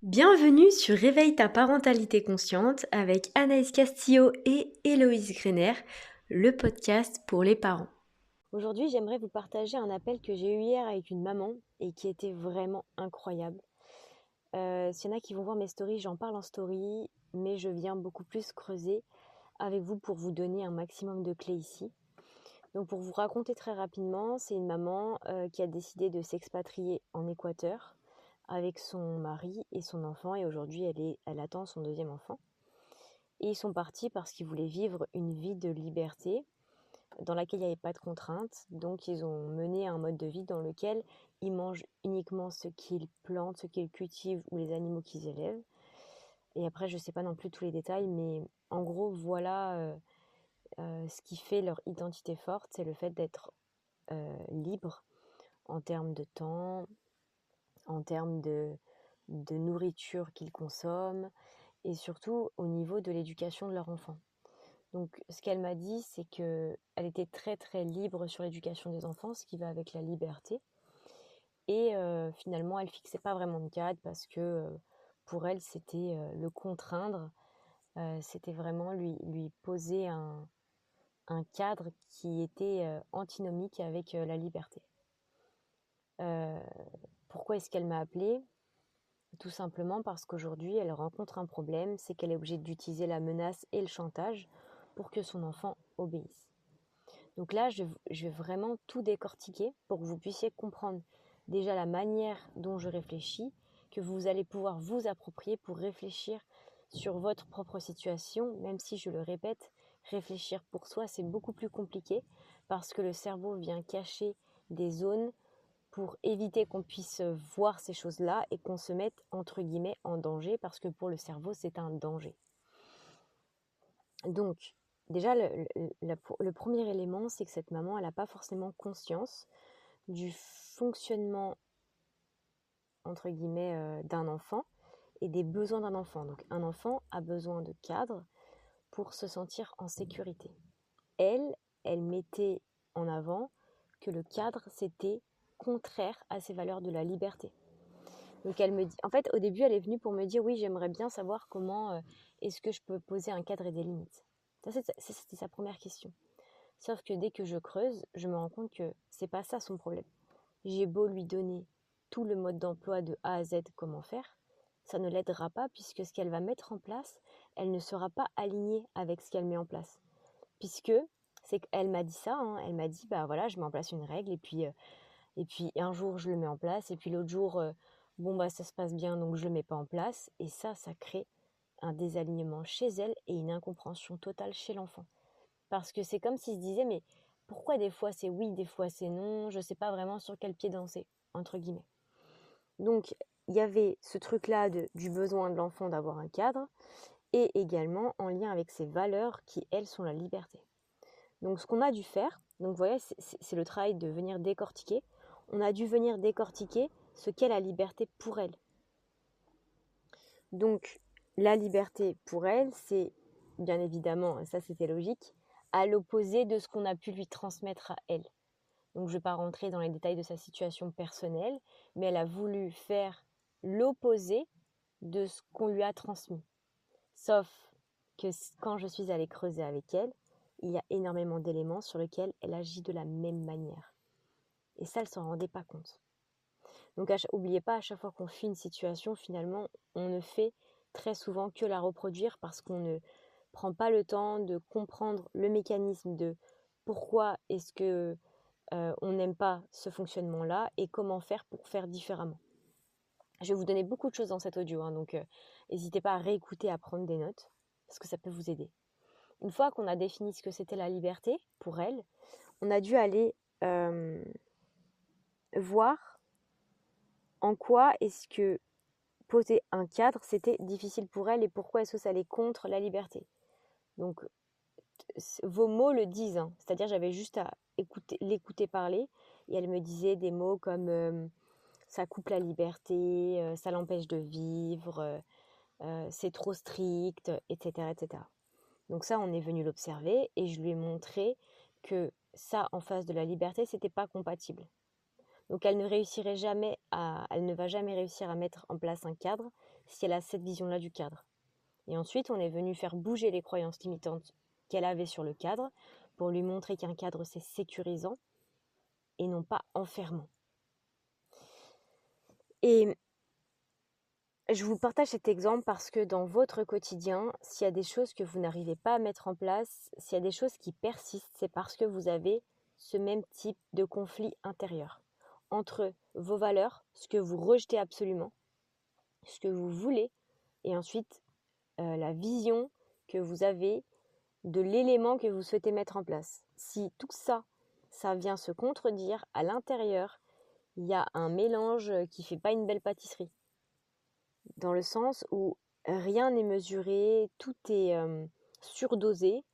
Bienvenue sur Réveille ta parentalité consciente avec Anaïs Castillo et Héloïse Grener, le podcast pour les parents. Aujourd'hui, j'aimerais vous partager un appel que j'ai eu hier avec une maman et qui était vraiment incroyable. S'il y en a qui vont voir mes stories, j'en parle en story, mais je viens beaucoup plus creuser avec vous pour vous donner un maximum de clés ici. Donc pour vous raconter très rapidement, c'est une maman qui a décidé de s'expatrier en Équateur avec son mari et son enfant, et aujourd'hui elle attend son deuxième enfant. Et ils sont partis parce qu'ils voulaient vivre une vie de liberté dans laquelle il n'y avait pas de contraintes. Donc ils ont mené un mode de vie dans lequel ils mangent uniquement ce qu'ils plantent, ce qu'ils cultivent ou les animaux qu'ils élèvent. Et après, je ne sais pas non plus tous les détails, mais en gros, voilà ce qui fait leur identité forte, c'est le fait d'être libre en termes de temps, en termes de nourriture qu'ils consomment et surtout au niveau de l'éducation de leur enfant. Donc ce qu'elle m'a dit, c'est qu'elle était très très libre sur l'éducation des enfants, ce qui va avec la liberté. Et finalement, elle fixait pas vraiment de cadre parce que pour elle, c'était le contraindre, c'était vraiment lui poser un cadre qui était antinomique avec la liberté. Euh, Pourquoi est-ce qu'elle m'a appelée? Tout simplement parce qu'aujourd'hui, elle rencontre un problème, c'est qu'elle est obligée d'utiliser la menace et le chantage pour que son enfant obéisse. Donc là, je vais vraiment tout décortiquer pour que vous puissiez comprendre déjà la manière dont je réfléchis, que vous allez pouvoir vous approprier pour réfléchir sur votre propre situation, même si je le répète, réfléchir pour soi, c'est beaucoup plus compliqué parce que le cerveau vient cacher des zones pour éviter qu'on puisse voir ces choses-là et qu'on se mette entre guillemets en danger parce que pour le cerveau, c'est un danger. Donc, déjà, le premier élément, c'est que cette maman, elle n'a pas forcément conscience du fonctionnement, entre guillemets, d'un enfant et des besoins d'un enfant. Donc, un enfant a besoin de cadre pour se sentir en sécurité. Elle, elle mettait en avant que le cadre, c'était contraire à ses valeurs de la liberté. Donc elle me dit, en fait, au début, elle est venue pour me dire, oui, j'aimerais bien savoir comment est-ce que je peux poser un cadre et des limites. Ça, c'était sa première question. Sauf que dès que je creuse, je me rends compte que c'est pas ça son problème. J'ai beau lui donner tout le mode d'emploi de A à Z, comment faire, ça ne l'aidera pas puisque ce qu'elle va mettre en place, elle ne sera pas alignée avec ce qu'elle met en place. Puisque, c'est qu'elle m'a dit ça, hein, elle m'a dit, bah voilà, je mets en place une règle et puis un jour je le mets en place et puis l'autre jour, bon bah ça se passe bien donc je le mets pas en place. Et ça crée un désalignement chez elle et une incompréhension totale chez l'enfant. Parce que c'est comme s'il se disait, mais pourquoi des fois c'est oui, des fois c'est non, je sais pas vraiment sur quel pied danser, entre guillemets. Donc il y avait ce truc-là du besoin de l'enfant d'avoir un cadre et également en lien avec ses valeurs qui, elles, sont la liberté. Donc ce qu'on a dû faire, donc vous voyez, c'est le travail de venir décortiquer. On a dû venir décortiquer ce qu'est la liberté pour elle. Donc la liberté pour elle, c'est bien évidemment, ça c'était logique, à l'opposé de ce qu'on a pu lui transmettre à elle. Donc je ne vais pas rentrer dans les détails de sa situation personnelle, mais elle a voulu faire l'opposé de ce qu'on lui a transmis. Sauf que quand je suis allée creuser avec elle, il y a énormément d'éléments sur lesquels elle agit de la même manière. Et ça, elle ne s'en rendait pas compte. Donc n'oubliez pas, à chaque fois qu'on fuit une situation, finalement, on ne fait très souvent que la reproduire parce qu'on ne prend pas le temps de comprendre le mécanisme de pourquoi est-ce que on n'aime pas ce fonctionnement-là et comment faire pour faire différemment. Je vais vous donner beaucoup de choses dans cet audio, hein, donc n'hésitez pas à réécouter, à prendre des notes, parce que ça peut vous aider. Une fois qu'on a défini ce que c'était la liberté pour elle, on a dû aller voir en quoi est-ce que poser un cadre, c'était difficile pour elle et pourquoi est-ce que ça allait contre la liberté. Donc, vos mots le disent, hein. C'est-à-dire j'avais juste à l'écouter parler et elle me disait des mots comme ça coupe la liberté, ça l'empêche de vivre, c'est trop strict, etc., etc. Donc ça, on est venu l'observer et je lui ai montré que ça, en face de la liberté, c'était pas compatible. Donc elle ne va jamais réussir à mettre en place un cadre si elle a cette vision-là du cadre. Et ensuite, on est venu faire bouger les croyances limitantes qu'elle avait sur le cadre pour lui montrer qu'un cadre, c'est sécurisant et non pas enfermant. Et je vous partage cet exemple parce que dans votre quotidien, s'il y a des choses que vous n'arrivez pas à mettre en place, s'il y a des choses qui persistent, c'est parce que vous avez ce même type de conflit intérieur entre vos valeurs, ce que vous rejetez absolument, ce que vous voulez, et ensuite la vision que vous avez de l'élément que vous souhaitez mettre en place. Si tout ça, ça vient se contredire, à l'intérieur, il y a un mélange qui ne fait pas une belle pâtisserie. Dans le sens où rien n'est mesuré, tout est surdosé,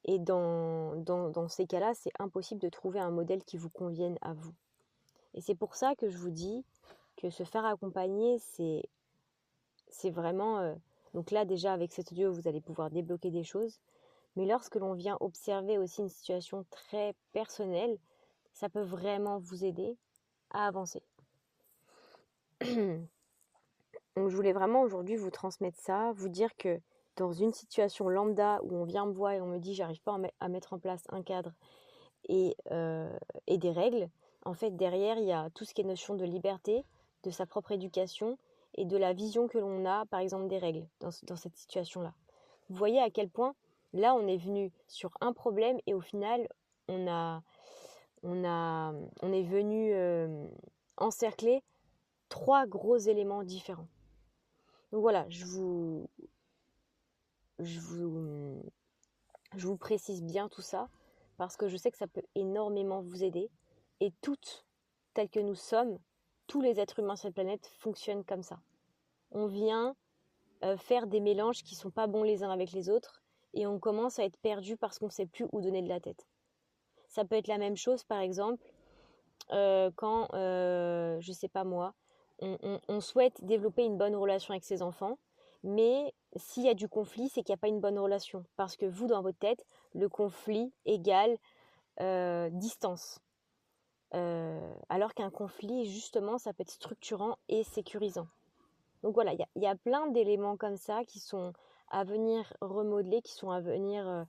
et dans ces cas-là, c'est impossible de trouver un modèle qui vous convienne à vous. Et c'est pour ça que je vous dis que se faire accompagner, c'est vraiment... donc là, déjà, avec cet audio, vous allez pouvoir débloquer des choses. Mais lorsque l'on vient observer aussi une situation très personnelle, ça peut vraiment vous aider à avancer. Donc je voulais vraiment aujourd'hui vous transmettre ça, vous dire que dans une situation lambda où on vient me voir et on me dit j'arrive pas à mettre en place un cadre et des règles, en fait derrière il y a tout ce qui est notion de liberté, de sa propre éducation et de la vision que l'on a par exemple des règles dans cette situation-là. Vous voyez à quel point là on est venu sur un problème et au final on est venu encercler 3 gros éléments différents. Donc voilà, je vous précise bien tout ça parce que je sais que ça peut énormément vous aider. Et toutes, telles que nous sommes, tous les êtres humains sur cette planète fonctionnent comme ça. On vient faire des mélanges qui ne sont pas bons les uns avec les autres et on commence à être perdu parce qu'on ne sait plus où donner de la tête. Ça peut être la même chose, par exemple, quand, je ne sais pas moi, on souhaite développer une bonne relation avec ses enfants, mais s'il y a du conflit, c'est qu'il n'y a pas une bonne relation. Parce que vous, dans votre tête, le conflit égale distance. Alors qu'un conflit, justement, ça peut être structurant et sécurisant. Donc voilà, il y a plein d'éléments comme ça qui sont à venir remodeler, qui sont à venir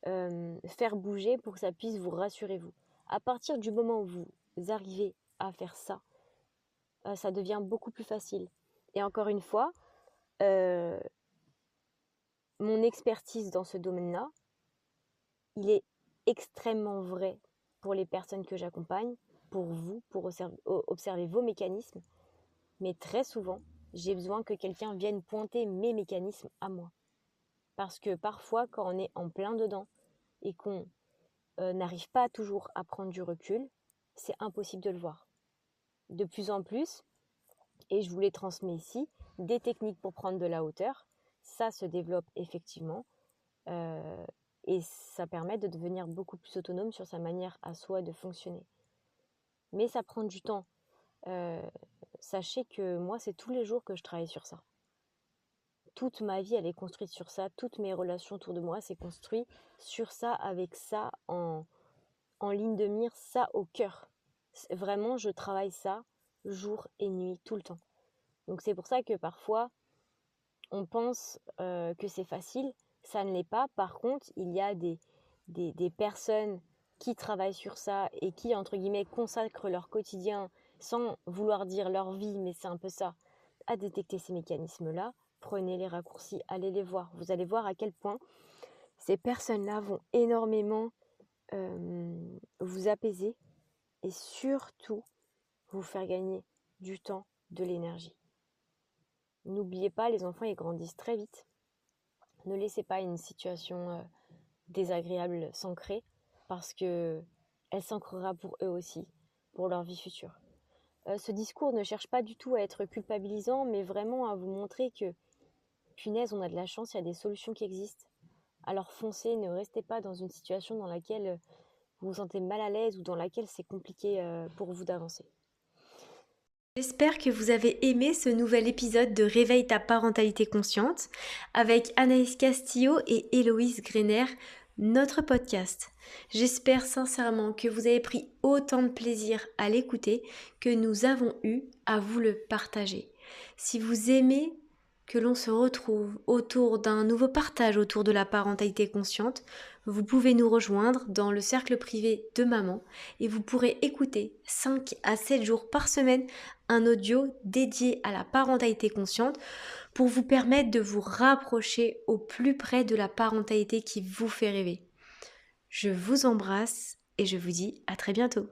faire bouger pour que ça puisse vous rassurer vous. À partir du moment où vous arrivez à faire ça, ça devient beaucoup plus facile. Et encore une fois, mon expertise dans ce domaine-là, il est extrêmement vrai pour les personnes que j'accompagne, pour vous, pour observer vos mécanismes. Mais très souvent, j'ai besoin que quelqu'un vienne pointer mes mécanismes à moi. Parce que parfois, quand on est en plein dedans et qu'on n'arrive pas toujours à prendre du recul, c'est impossible de le voir. De plus en plus, et je vous les transmets ici, des techniques pour prendre de la hauteur, ça se développe effectivement et ça permet de devenir beaucoup plus autonome sur sa manière à soi de fonctionner. Mais ça prend du temps. Sachez que moi, c'est tous les jours que je travaille sur ça. Toute ma vie, elle est construite sur ça. Toutes mes relations autour de moi, c'est construit sur ça, avec ça en ligne de mire, ça au cœur. Vraiment, je travaille ça jour et nuit, tout le temps. Donc c'est pour ça que parfois, on pense que c'est facile. Ça ne l'est pas. Par contre, il y a des personnes qui travaillent sur ça et qui, entre guillemets, consacrent leur quotidien sans vouloir dire leur vie, mais c'est un peu ça, à détecter ces mécanismes-là. Prenez les raccourcis, allez les voir. Vous allez voir à quel point ces personnes-là vont énormément vous apaiser et surtout vous faire gagner du temps, de l'énergie. N'oubliez pas, les enfants, ils grandissent très vite. Ne laissez pas une situation désagréable s'ancrer parce qu'elle s'ancrera pour eux aussi, pour leur vie future. Ce discours ne cherche pas du tout à être culpabilisant, mais vraiment à vous montrer que, punaise, on a de la chance, il y a des solutions qui existent. Alors foncez, ne restez pas dans une situation dans laquelle vous vous sentez mal à l'aise ou dans laquelle c'est compliqué pour vous d'avancer. J'espère que vous avez aimé ce nouvel épisode de Réveille ta parentalité consciente avec Anaïs Castillo et Héloïse Grener, notre podcast. J'espère sincèrement que vous avez pris autant de plaisir à l'écouter que nous avons eu à vous le partager. Si vous aimez que l'on se retrouve autour d'un nouveau partage autour de la parentalité consciente, vous pouvez nous rejoindre dans le cercle privé de maman et vous pourrez écouter 5 à 7 jours par semaine un audio dédié à la parentalité consciente pour vous permettre de vous rapprocher au plus près de la parentalité qui vous fait rêver. Je vous embrasse et je vous dis à très bientôt.